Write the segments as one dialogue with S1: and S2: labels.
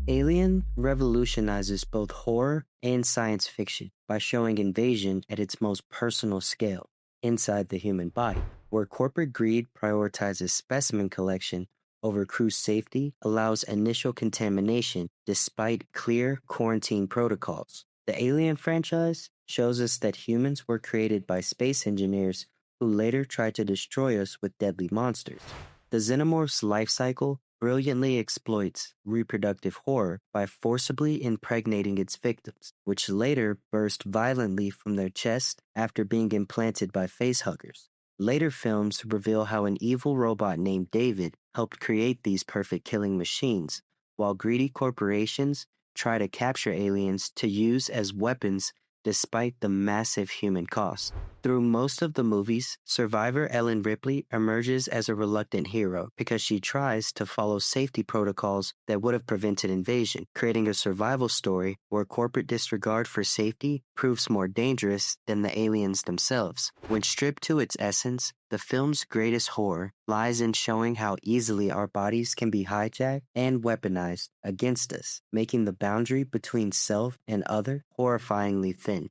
S1: Alien revolutionizes both horror and science fiction by showing invasion at its most personal scale, inside the human body, where corporate greed prioritizes specimen collection over crew safety, allows initial contamination despite clear quarantine protocols. The Alien franchise shows us that humans were created by space engineers who later tried to destroy us with deadly monsters. The xenomorph's life cycle brilliantly exploits reproductive horror by forcibly impregnating its victims, which later burst violently from their chest after being implanted by facehuggers. Later films reveal how an evil robot named David helped create these perfect killing machines, while greedy corporations try to capture aliens to use as weapons despite the massive human cost. Through most of the movies, survivor Ellen Ripley emerges as a reluctant hero because she tries to follow safety protocols that would have prevented invasion, creating a survival story where corporate disregard for safety proves more dangerous than the aliens themselves. When stripped to its essence, the film's greatest horror lies in showing how easily our bodies can be hijacked and weaponized against us, making the boundary between self and other horrifyingly thin.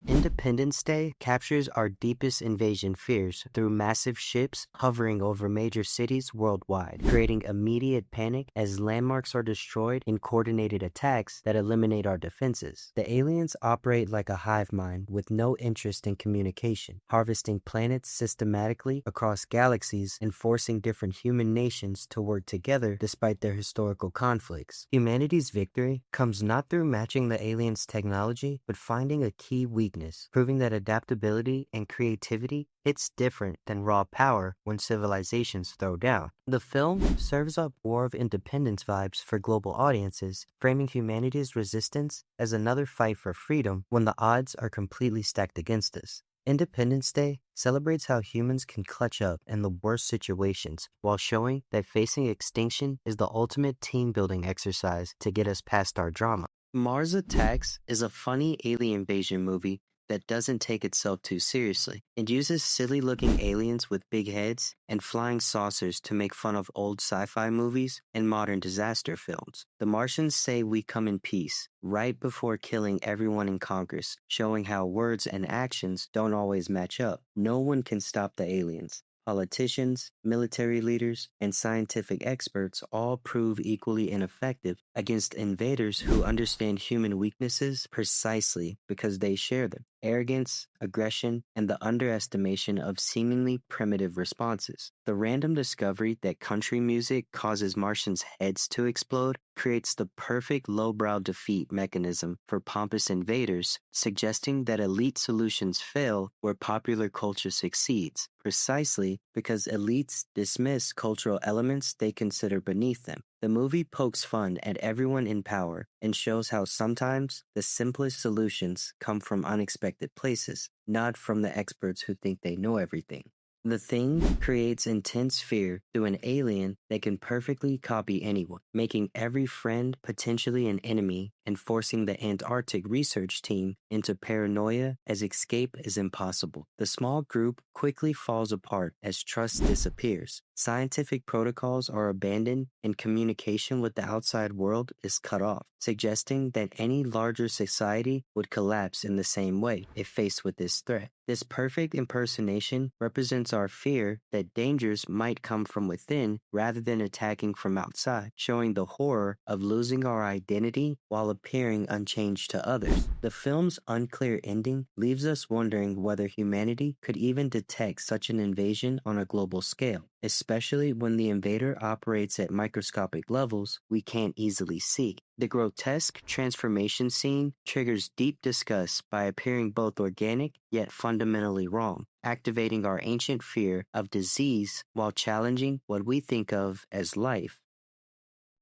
S1: Independence Day captures our deepest invasion fears through massive ships hovering over major cities worldwide, creating immediate panic as landmarks are destroyed in coordinated attacks that eliminate our defenses. The aliens operate like a hive mind with no interest in communication, harvesting planets systematically across galaxies and forcing different human nations to work together despite their historical conflicts. Humanity's victory comes not through matching the aliens' technology, but finding a key weakness, proving that adaptability and creativity hits different than raw power when civilizations throw down. The film serves up War of Independence vibes for global audiences, framing humanity's resistance as another fight for freedom when the odds are completely stacked against us. Independence Day celebrates how humans can clutch up in the worst situations while showing that facing extinction is the ultimate team-building exercise to get us past our drama. Mars Attacks is a funny alien invasion movie that doesn't take itself too seriously. It uses silly-looking aliens with big heads and flying saucers to make fun of old sci-fi movies and modern disaster films. The Martians say we come in peace, right before killing everyone in Congress, showing how words and actions don't always match up. No one can stop the aliens. Politicians, military leaders, and scientific experts all prove equally ineffective against invaders who understand human weaknesses precisely because they share them: arrogance, aggression, and the underestimation of seemingly primitive responses. The random discovery that country music causes Martians' heads to explode creates the perfect lowbrow defeat mechanism for pompous invaders, suggesting that elite solutions fail where popular culture succeeds, precisely because elites dismiss cultural elements they consider beneath them. The movie pokes fun at everyone in power and shows how sometimes the simplest solutions come from unexpected places, not from the experts who think they know everything. The Thing creates intense fear through an alien that can perfectly copy anyone, making every friend potentially an enemy and forcing the Antarctic research team into paranoia as escape is impossible. The small group quickly falls apart as trust disappears. Scientific protocols are abandoned and communication with the outside world is cut off, suggesting that any larger society would collapse in the same way if faced with this threat. This perfect impersonation represents our fear that dangers might come from within rather than attacking from outside, showing the horror of losing our identity while appearing unchanged to others. The film's unclear ending leaves us wondering whether humanity could even detect such an invasion on a global scale, especially when the invader operates at microscopic levels we can't easily see. The grotesque transformation scene triggers deep disgust by appearing both organic yet fundamentally wrong, activating our ancient fear of disease while challenging what we think of as life.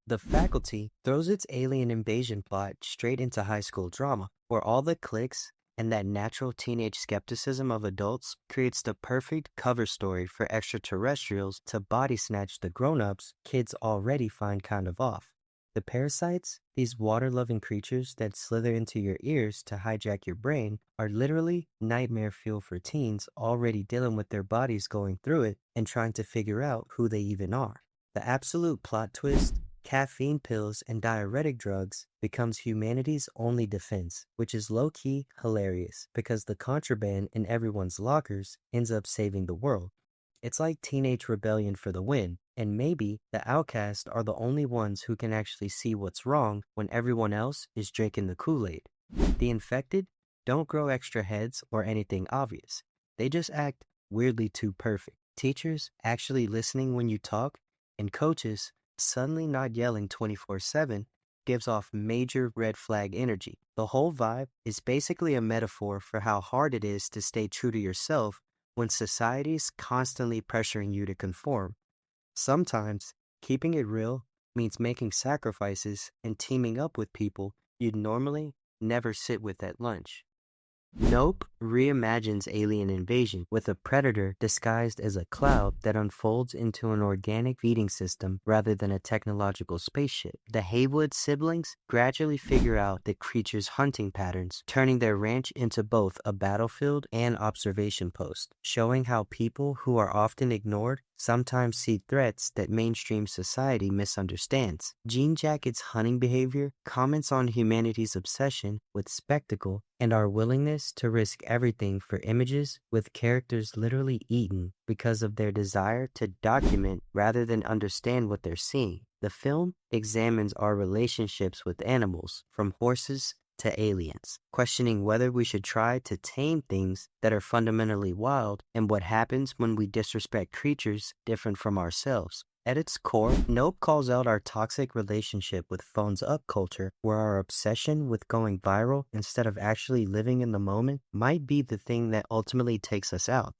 S1: The Faculty throws its alien invasion plot straight into high school drama, where all the cliques and that natural teenage skepticism of adults creates the perfect cover story for extraterrestrials to body snatch the grown-ups kids already find kind of off. The parasites, these water-loving creatures that slither into your ears to hijack your brain, are literally nightmare fuel for teens already dealing with their bodies going through it and trying to figure out who they even are. The absolute plot twist Caffeine pills and diuretic drugs becomes humanity's only defense, which is low-key hilarious because the contraband in everyone's lockers ends up saving the world. It's like teenage rebellion for the win, and maybe the outcasts are the only ones who can actually see what's wrong when everyone else is drinking the Kool-Aid. The infected don't grow extra heads or anything obvious. They just act weirdly too perfect. Teachers actually listening when you talk, and coaches suddenly not yelling 24/7 gives off major red flag energy. The whole vibe is basically a metaphor for how hard it is to stay true to yourself when society's constantly pressuring you to conform. Sometimes keeping it real means making sacrifices and teaming up with people you'd normally never sit with at lunch. Nope reimagines alien invasion with a predator disguised as a cloud that unfolds into an organic feeding system rather than a technological spaceship. The Haywood siblings gradually figure out the creature's hunting patterns, turning their ranch into both a battlefield and observation post, showing how people who are often ignored sometimes see threats that mainstream society misunderstands. Jean Jacket's hunting behavior comments on humanity's obsession with spectacle and our willingness to risk everything for images with characters literally eaten because of their desire to document rather than understand what they're seeing. The film examines our relationships with animals, from horses to aliens, questioning whether we should try to tame things that are fundamentally wild and what happens when we disrespect creatures different from ourselves. At its core, Nope calls out our toxic relationship with phones up culture, where our obsession with going viral instead of actually living in the moment might be the thing that ultimately takes us out.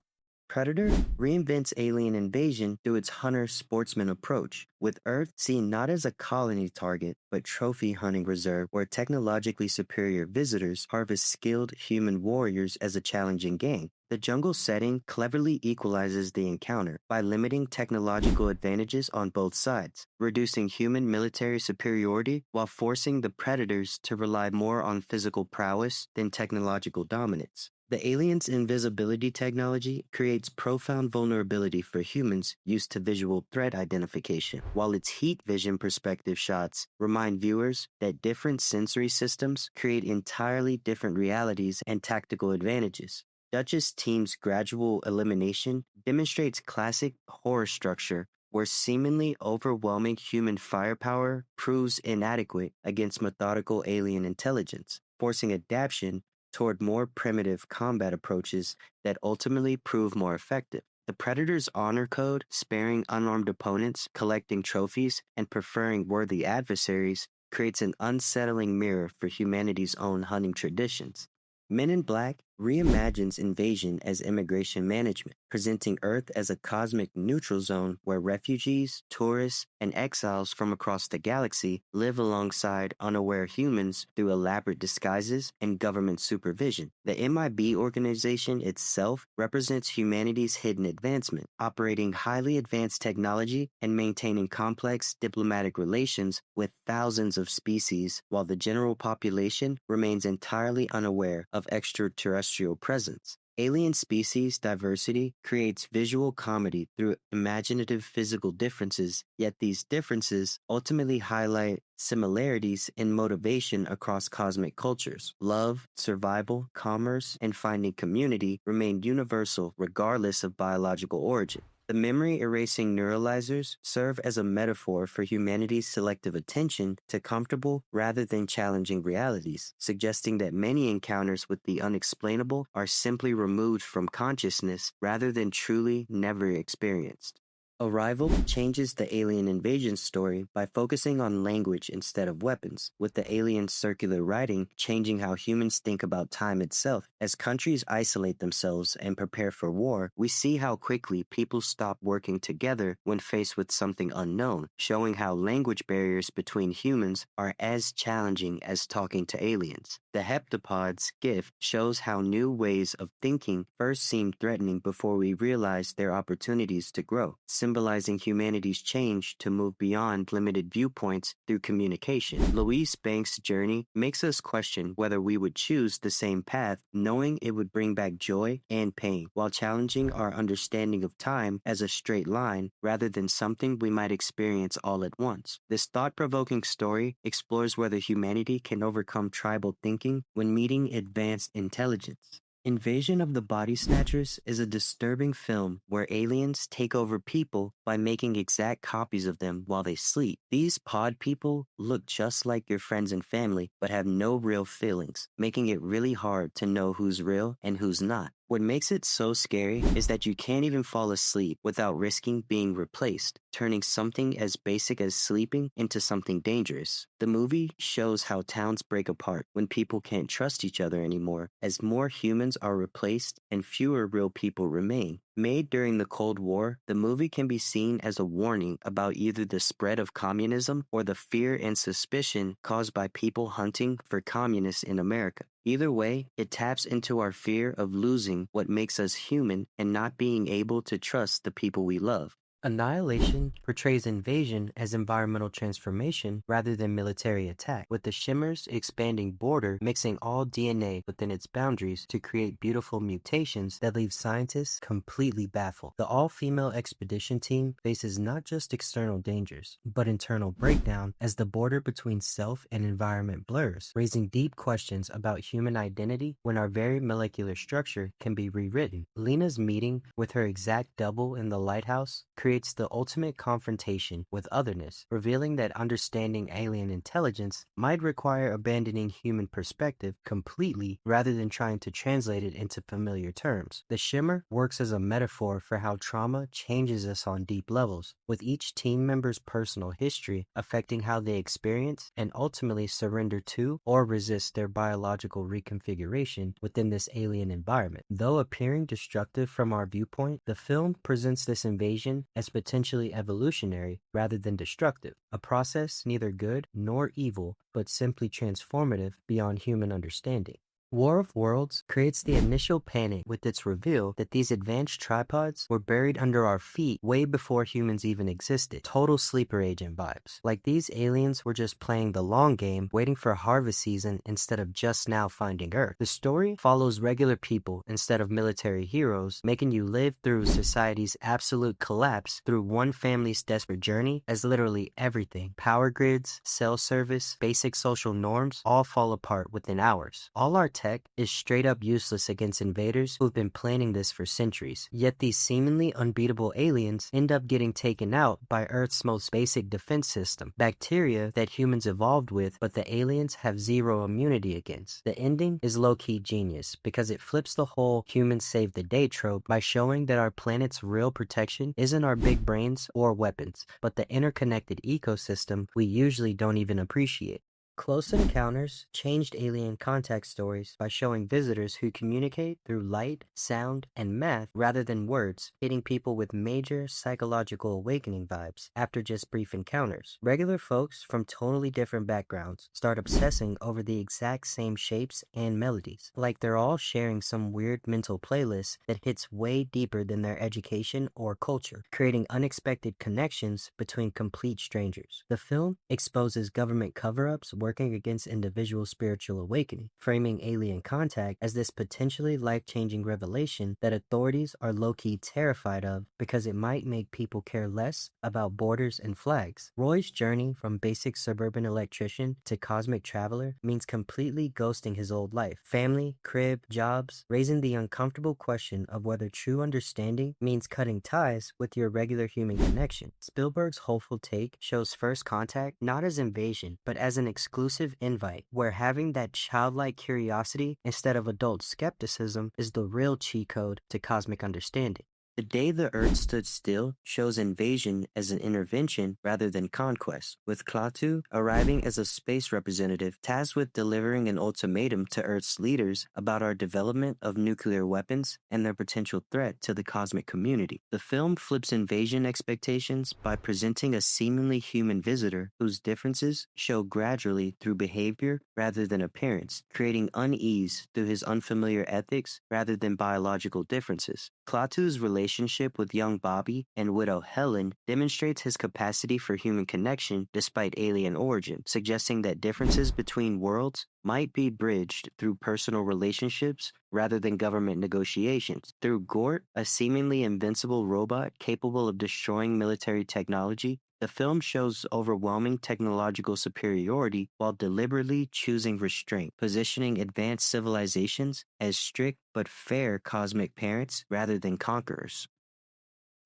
S1: Predator reinvents alien invasion through its hunter-sportsman approach, with Earth seen not as a colony target, but trophy hunting reserve where technologically superior visitors harvest skilled human warriors as a challenging game. The jungle setting cleverly equalizes the encounter by limiting technological advantages on both sides, reducing human military superiority while forcing the predators to rely more on physical prowess than technological dominance. The alien's invisibility technology creates profound vulnerability for humans used to visual threat identification, while its heat vision perspective shots remind viewers that different sensory systems create entirely different realities and tactical advantages. Duchess Team's gradual elimination demonstrates classic horror structure where seemingly overwhelming human firepower proves inadequate against methodical alien intelligence, forcing adaptation toward more primitive combat approaches that ultimately prove more effective. The Predator's honor code, sparing unarmed opponents, collecting trophies, and preferring worthy adversaries, creates an unsettling mirror for humanity's own hunting traditions. Men in Black reimagines invasion as immigration management, presenting Earth as a cosmic neutral zone where refugees, tourists, and exiles from across the galaxy live alongside unaware humans through elaborate disguises and government supervision. The MIB organization itself represents humanity's hidden advancement, operating highly advanced technology and maintaining complex diplomatic relations with thousands of species, while the general population remains entirely unaware of extraterrestrial presence. Alien species diversity creates visual comedy through imaginative physical differences, yet these differences ultimately highlight similarities in motivation across cosmic cultures. Love, survival, commerce, and finding community remain universal regardless of biological origin. The memory-erasing neuralizers serve as a metaphor for humanity's selective attention to comfortable rather than challenging realities, suggesting that many encounters with the unexplainable are simply removed from consciousness rather than truly never experienced. Arrival changes the alien invasion story by focusing on language instead of weapons, with the alien's circular writing changing how humans think about time itself. As countries isolate themselves and prepare for war, we see how quickly people stop working together when faced with something unknown, showing how language barriers between humans are as challenging as talking to aliens. The heptapod's gift shows how new ways of thinking first seemed threatening before we realized their opportunities to grow. symbolizing humanity's change to move beyond limited viewpoints through communication. Louise Banks' journey makes us question whether we would choose the same path, knowing it would bring back joy and pain, while challenging our understanding of time as a straight line rather than something we might experience all at once. This thought-provoking story explores whether humanity can overcome tribal thinking when meeting advanced intelligence. Invasion of the Body Snatchers is a disturbing film where aliens take over people by making exact copies of them while they sleep. These pod people look just like your friends and family but have no real feelings, making it really hard to know who's real and who's not. What makes it so scary is that you can't even fall asleep without risking being replaced, turning something as basic as sleeping into something dangerous. The movie shows how towns break apart when people can't trust each other anymore, as more humans are replaced and fewer real people remain. Made during the Cold War, the movie can be seen as a warning about either the spread of communism or the fear and suspicion caused by people hunting for communists in America. Either way, it taps into our fear of losing what makes us human and not being able to trust the people we love. Annihilation portrays invasion as environmental transformation rather than military attack, with the Shimmer's expanding border mixing all DNA within its boundaries to create beautiful mutations that leave scientists completely baffled. The all-female expedition team faces not just external dangers, but internal breakdown as the border between self and environment blurs, raising deep questions about human identity when our very molecular structure can be rewritten. Lena's meeting with her exact double in the lighthouse creates the ultimate confrontation with otherness, revealing that understanding alien intelligence might require abandoning human perspective completely rather than trying to translate it into familiar terms. The Shimmer works as a metaphor for how trauma changes us on deep levels, with each team member's personal history affecting how they experience and ultimately surrender to or resist their biological reconfiguration within this alien environment. Though appearing destructive from our viewpoint, the film presents this invasion as potentially evolutionary rather than destructive, a process neither good nor evil, but simply transformative beyond human understanding. War of Worlds creates the initial panic with its reveal that these advanced tripods were buried under our feet way before humans even existed. Total sleeper agent vibes. Like these aliens were just playing the long game, waiting for harvest season instead of just now finding Earth. The story follows regular people instead of military heroes, making you live through society's absolute collapse through one family's desperate journey as literally everything, power grids, cell service, basic social norms, all fall apart within hours. All our tech is straight up useless against invaders who've been planning this for centuries. Yet these seemingly unbeatable aliens end up getting taken out by Earth's most basic defense system, bacteria that humans evolved with but the aliens have zero immunity against. The ending is low-key genius because it flips the whole human save the day trope by showing that our planet's real protection isn't our big brains or weapons, but the interconnected ecosystem we usually don't even appreciate. Close Encounters changed alien contact stories by showing visitors who communicate through light, sound, and math rather than words, hitting people with major psychological awakening vibes after just brief encounters. Regular folks from totally different backgrounds start obsessing over the exact same shapes and melodies, like they're all sharing some weird mental playlist that hits way deeper than their education or culture, creating unexpected connections between complete strangers. The film exposes government cover-ups working against individual spiritual awakening, framing alien contact as this potentially life-changing revelation that authorities are low-key terrified of because it might make people care less about borders and flags. Roy's journey from basic suburban electrician to cosmic traveler means completely ghosting his old life. Family, crib, jobs, raising the uncomfortable question of whether true understanding means cutting ties with your regular human connection. Spielberg's hopeful take shows First Contact not as invasion, but as an exclusive invite, where having that childlike curiosity instead of adult skepticism is the real cheat code to cosmic understanding. The Day the Earth Stood Still shows invasion as an intervention rather than conquest, with Klaatu arriving as a space representative tasked with delivering an ultimatum to Earth's leaders about our development of nuclear weapons and their potential threat to the cosmic community. The film flips invasion expectations by presenting a seemingly human visitor whose differences show gradually through behavior rather than appearance, creating unease through his unfamiliar ethics rather than biological differences. Klaatu's relationship relationship with young Bobby and widow Helen demonstrates his capacity for human connection despite alien origin, suggesting that differences between worlds might be bridged through personal relationships rather than government negotiations. Through Gort, a seemingly invincible robot capable of destroying military technology, the film shows overwhelming technological superiority while deliberately choosing restraint, positioning advanced civilizations as strict but fair cosmic parents rather than conquerors.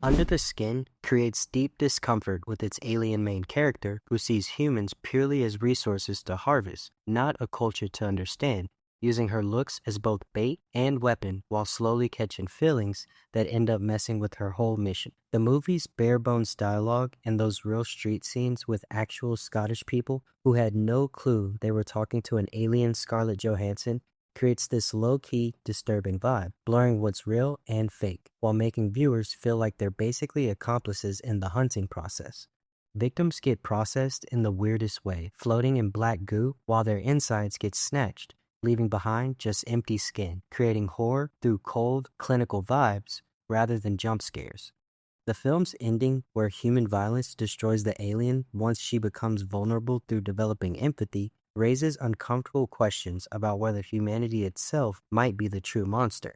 S1: Under the Skin creates deep discomfort with its alien main character who sees humans purely as resources to harvest, not a culture to understand, using her looks as both bait and weapon while slowly catching feelings that end up messing with her whole mission. The movie's bare-bones dialogue and those real street scenes with actual Scottish people who had no clue they were talking to an alien Scarlett Johansson creates this low-key, disturbing vibe, blurring what's real and fake, while making viewers feel like they're basically accomplices in the hunting process. Victims get processed in the weirdest way, floating in black goo while their insides get snatched, leaving behind just empty skin, creating horror through cold, clinical vibes rather than jump scares. The film's ending, where human violence destroys the alien once she becomes vulnerable through developing empathy, raises uncomfortable questions about whether humanity itself might be the true monster.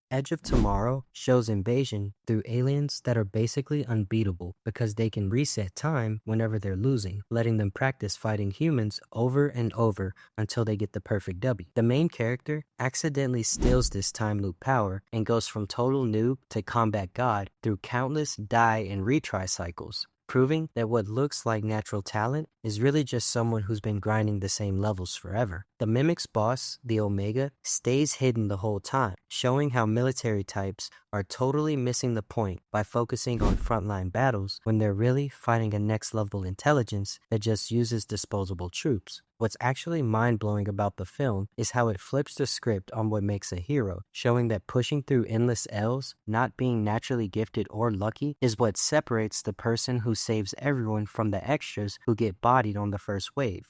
S1: Edge of Tomorrow shows invasion through aliens that are basically unbeatable because they can reset time whenever they're losing, letting them practice fighting humans over and over until they get the perfect W. The main character accidentally steals this time loop power and goes from total noob to combat god through countless die and retry cycles, proving that what looks like natural talent is really just someone who's been grinding the same levels forever. The Mimic's boss, the Omega, stays hidden the whole time, showing how military types are totally missing the point by focusing on frontline battles when they're really fighting a next-level intelligence that just uses disposable troops. What's actually mind-blowing about the film is how it flips the script on what makes a hero, showing that pushing through endless L's, not being naturally gifted or lucky, is what separates the person who saves everyone from the extras who get bodied on the first wave.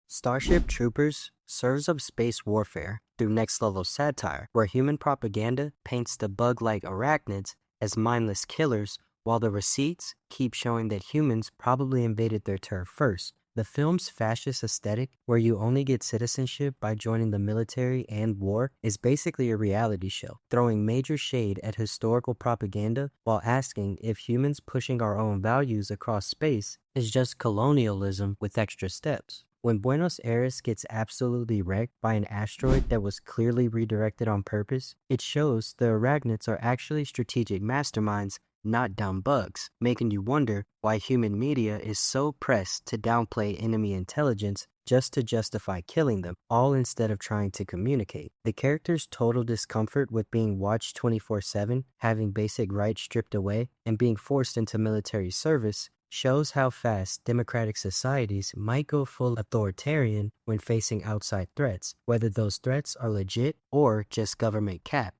S1: Starship Troopers serves up space warfare through next-level satire, where human propaganda paints the bug-like arachnids as mindless killers, while the receipts keep showing that humans probably invaded their turf first. The film's fascist aesthetic, where you only get citizenship by joining the military and war, is basically a reality show, throwing major shade at historical propaganda while asking if humans pushing our own values across space is just colonialism with extra steps. When Buenos Aires gets absolutely wrecked by an asteroid that was clearly redirected on purpose, it shows the arachnids are actually strategic masterminds, not dumb bugs, making you wonder why human media is so pressed to downplay enemy intelligence just to justify killing them, all instead of trying to communicate. The character's total discomfort with being watched 24/7, having basic rights stripped away, and being forced into military service shows how fast democratic societies might go full authoritarian when facing outside threats, whether those threats are legit or just government cap.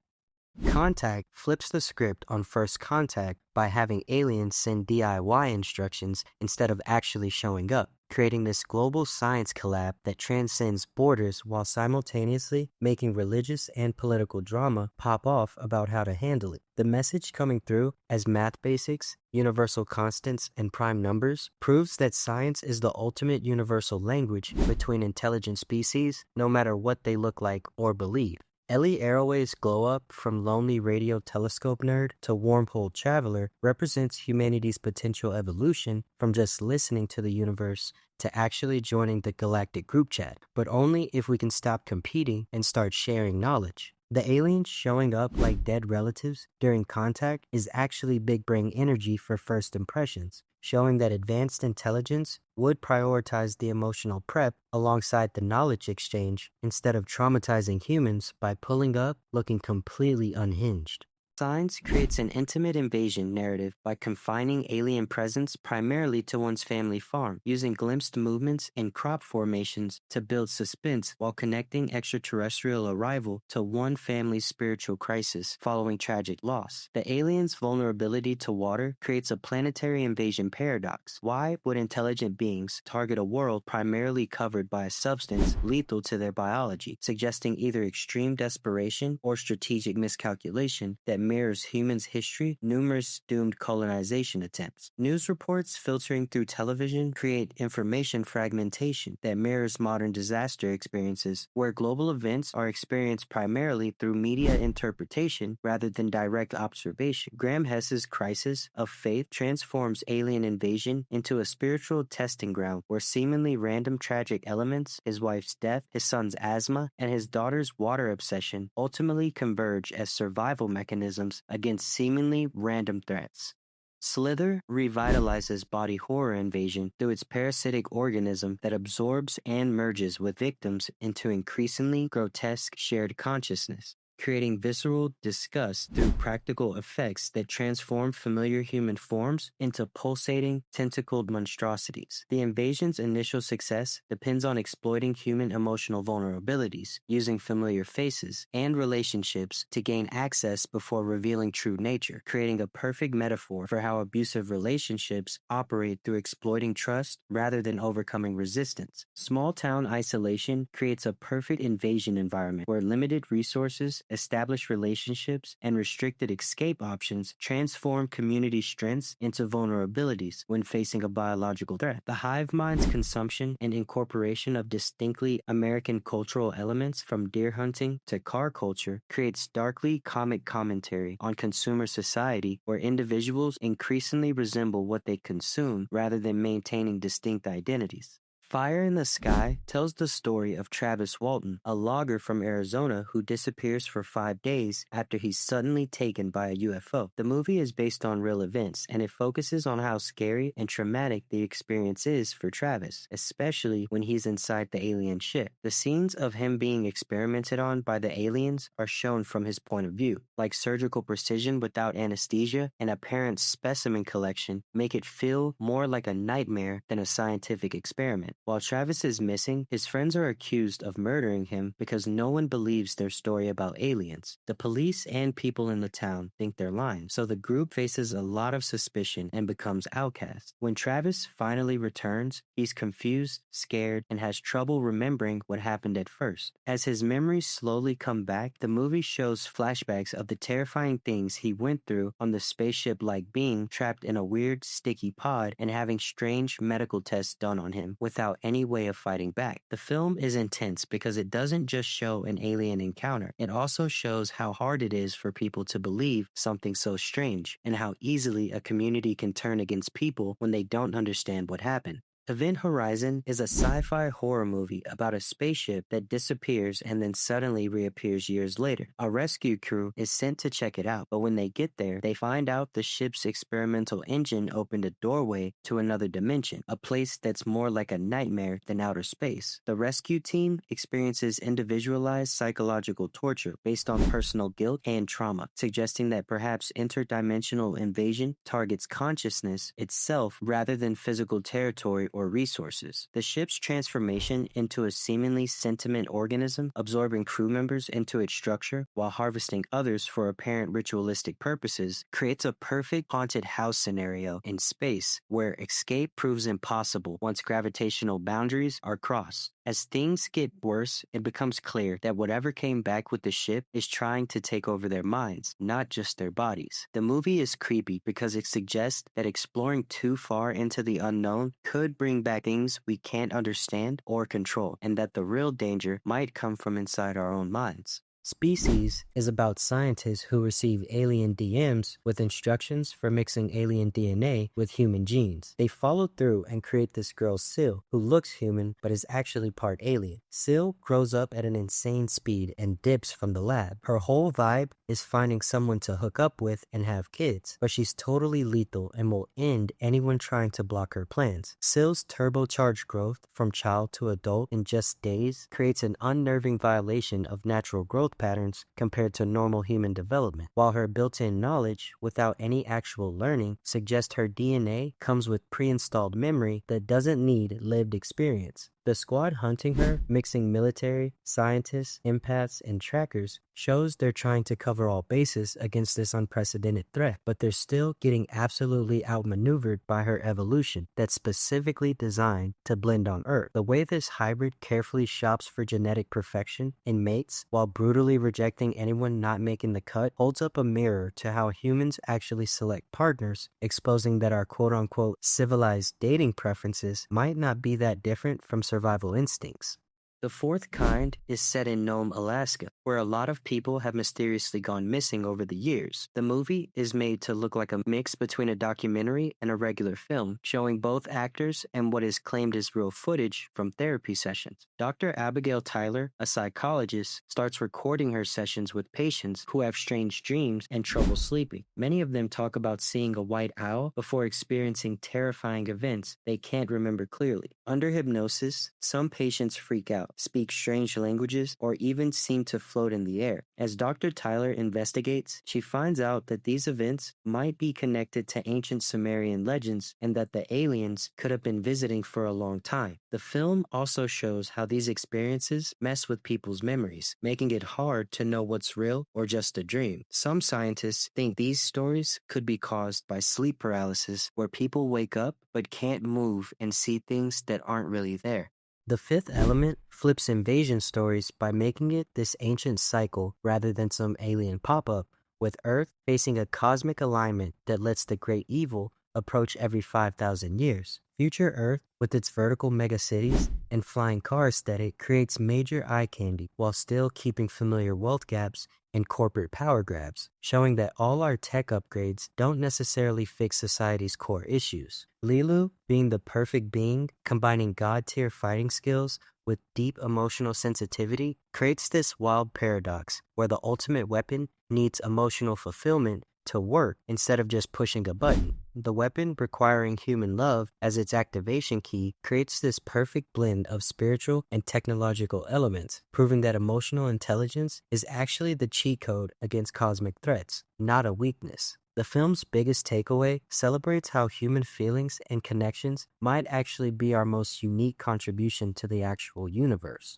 S1: Contact flips the script on First Contact by having aliens send DIY instructions instead of actually showing up, creating this global science collab that transcends borders while simultaneously making religious and political drama pop off about how to handle it. The message coming through as math basics, universal constants, and prime numbers proves that science is the ultimate universal language between intelligent species, no matter what they look like or believe. Ellie Arroway's glow-up from lonely radio telescope nerd to wormhole traveler represents humanity's potential evolution from just listening to the universe to actually joining the galactic group chat, but only if we can stop competing and start sharing knowledge. The aliens showing up like dead relatives during contact is actually big brain energy for first impressions, showing that advanced intelligence would prioritize the emotional prep alongside the knowledge exchange instead of traumatizing humans by pulling up looking completely unhinged. Signs creates an intimate invasion narrative by confining alien presence primarily to one's family farm, using glimpsed movements and crop formations to build suspense while connecting extraterrestrial arrival to one family's spiritual crisis following tragic loss. The aliens' vulnerability to water creates a planetary invasion paradox. Why would intelligent beings target a world primarily covered by a substance lethal to their biology, suggesting either extreme desperation or strategic miscalculation that mirrors humans' history, numerous doomed colonization attempts. News reports filtering through television create information fragmentation that mirrors modern disaster experiences, where global events are experienced primarily through media interpretation rather than direct observation. Graham Hess's Crisis of Faith transforms alien invasion into a spiritual testing ground where seemingly random tragic elements, his wife's death, his son's asthma, and his daughter's water obsession, ultimately converge as survival mechanisms against seemingly random threats. Slither revitalizes body horror invasion through its parasitic organism that absorbs and merges with victims into increasingly grotesque shared consciousness, creating visceral disgust through practical effects that transform familiar human forms into pulsating, tentacled monstrosities. The invasion's initial success depends on exploiting human emotional vulnerabilities, using familiar faces and relationships to gain access before revealing true nature, creating a perfect metaphor for how abusive relationships operate through exploiting trust rather than overcoming resistance. Small-town isolation creates a perfect invasion environment where limited resources, established relationships, and restricted escape options transform community strengths into vulnerabilities when facing a biological threat. The hive mind's consumption and incorporation of distinctly American cultural elements from deer hunting to car culture creates darkly comic commentary on consumer society where individuals increasingly resemble what they consume rather than maintaining distinct identities. Fire in the Sky tells the story of Travis Walton, a logger from Arizona who disappears for 5 days after he's suddenly taken by a UFO. The movie is based on real events, and it focuses on how scary and traumatic the experience is for Travis, especially when he's inside the alien ship. The scenes of him being experimented on by the aliens are shown from his point of view, like surgical precision without anesthesia and apparent specimen collection make it feel more like a nightmare than a scientific experiment. While Travis is missing, his friends are accused of murdering him because no one believes their story about aliens. The police and people in the town think they're lying, so the group faces a lot of suspicion and becomes outcast. When Travis finally returns, he's confused, scared, and has trouble remembering what happened at first. As his memories slowly come back, the movie shows flashbacks of the terrifying things he went through on the spaceship-like being trapped in a weird, sticky pod and having strange medical tests done on him without any way of fighting back. The film is intense because it doesn't just show an alien encounter, it also shows how hard it is for people to believe something so strange, and how easily a community can turn against people when they don't understand what happened. Event Horizon is a sci-fi horror movie about a spaceship that disappears and then suddenly reappears years later. A rescue crew is sent to check it out, but when they get there, they find out the ship's experimental engine opened a doorway to another dimension, a place that's more like a nightmare than outer space. The rescue team experiences individualized psychological torture based on personal guilt and trauma, suggesting that perhaps interdimensional invasion targets consciousness itself rather than physical territory or resources. The ship's transformation into a seemingly sentient organism, absorbing crew members into its structure while harvesting others for apparent ritualistic purposes, creates a perfect haunted house scenario in space where escape proves impossible once gravitational boundaries are crossed. As things get worse, it becomes clear that whatever came back with the ship is trying to take over their minds, not just their bodies. The movie is creepy because it suggests that exploring too far into the unknown could bring back things we can't understand or control, and that the real danger might come from inside our own minds. Species is about scientists who receive alien DMs with instructions for mixing alien DNA with human genes. They follow through and create this girl Syl, who looks human but is actually part alien. Syl grows up at an insane speed and dips from the lab. Her whole vibe is finding someone to hook up with and have kids, but she's totally lethal and will end anyone trying to block her plans. Syl's turbocharged growth from child to adult in just days creates an unnerving violation of natural growth patterns compared to normal human development, while her built-in knowledge, without any actual learning, suggests her DNA comes with pre-installed memory that doesn't need lived experience. The squad hunting her, mixing military, scientists, empaths, and trackers, shows they're trying to cover all bases against this unprecedented threat, but they're still getting absolutely outmaneuvered by her evolution that's specifically designed to blend on Earth. The way this hybrid carefully shops for genetic perfection and mates while brutally rejecting anyone not making the cut holds up a mirror to how humans actually select partners, exposing that our quote-unquote civilized dating preferences might not be that different from survival instincts. The fourth kind is set in Nome, Alaska, where a lot of people have mysteriously gone missing over the years. The movie is made to look like a mix between a documentary and a regular film, showing both actors and what is claimed as real footage from therapy sessions. Dr. Abigail Tyler, a psychologist, starts recording her sessions with patients who have strange dreams and trouble sleeping. Many of them talk about seeing a white owl before experiencing terrifying events they can't remember clearly. Under hypnosis, some patients freak out, speak strange languages, or even seem to float in the air. As Dr. Tyler investigates, she finds out that these events might be connected to ancient Sumerian legends and that the aliens could have been visiting for a long time. The film also shows how these experiences mess with people's memories, making it hard to know what's real or just a dream. Some scientists think these stories could be caused by sleep paralysis, where people wake up but can't move and see things that aren't really there. The fifth element flips invasion stories by making it this ancient cycle rather than some alien pop-up, with Earth facing a cosmic alignment that lets the great evil approach every 5,000 years. Future Earth, with its vertical megacities and flying car aesthetic, creates major eye candy while still keeping familiar wealth gaps and corporate power grabs, showing that all our tech upgrades don't necessarily fix society's core issues. Lilu, being the perfect being, combining god-tier fighting skills with deep emotional sensitivity, creates this wild paradox where the ultimate weapon needs emotional fulfillment to work instead of just pushing a button. The weapon, requiring human love as its activation key, creates this perfect blend of spiritual and technological elements, proving that emotional intelligence is actually the cheat code against cosmic threats, not a weakness. The film's biggest takeaway celebrates how human feelings and connections might actually be our most unique contribution to the actual universe.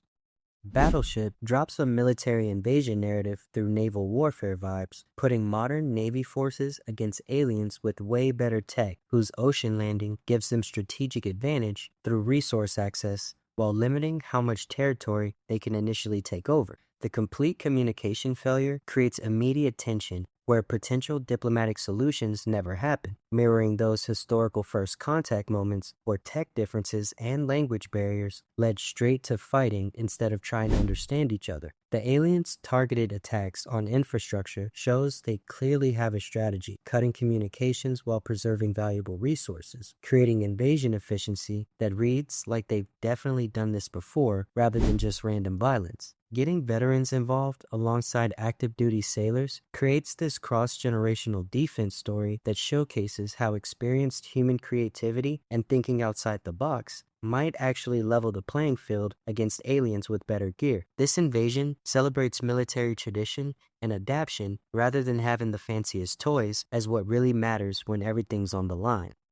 S1: Battleship drops a military invasion narrative through naval warfare vibes, putting modern Navy forces against aliens with way better tech, whose ocean landing gives them strategic advantage through resource access while limiting how much territory they can initially take over. The complete communication failure creates immediate tension where potential diplomatic solutions never happen, mirroring those historical first contact moments where tech differences and language barriers led straight to fighting instead of trying to understand each other. The aliens' targeted attacks on infrastructure shows they clearly have a strategy, cutting communications while preserving valuable resources, creating invasion efficiency that reads like they've definitely done this before rather than just random violence. Getting veterans involved alongside active duty sailors creates this cross-generational defense story that showcases how experienced human creativity and thinking outside the box might actually level the playing field against aliens with better gear. This invasion celebrates military tradition and adaptation rather than having the fanciest toys as what really matters when everything's on the line.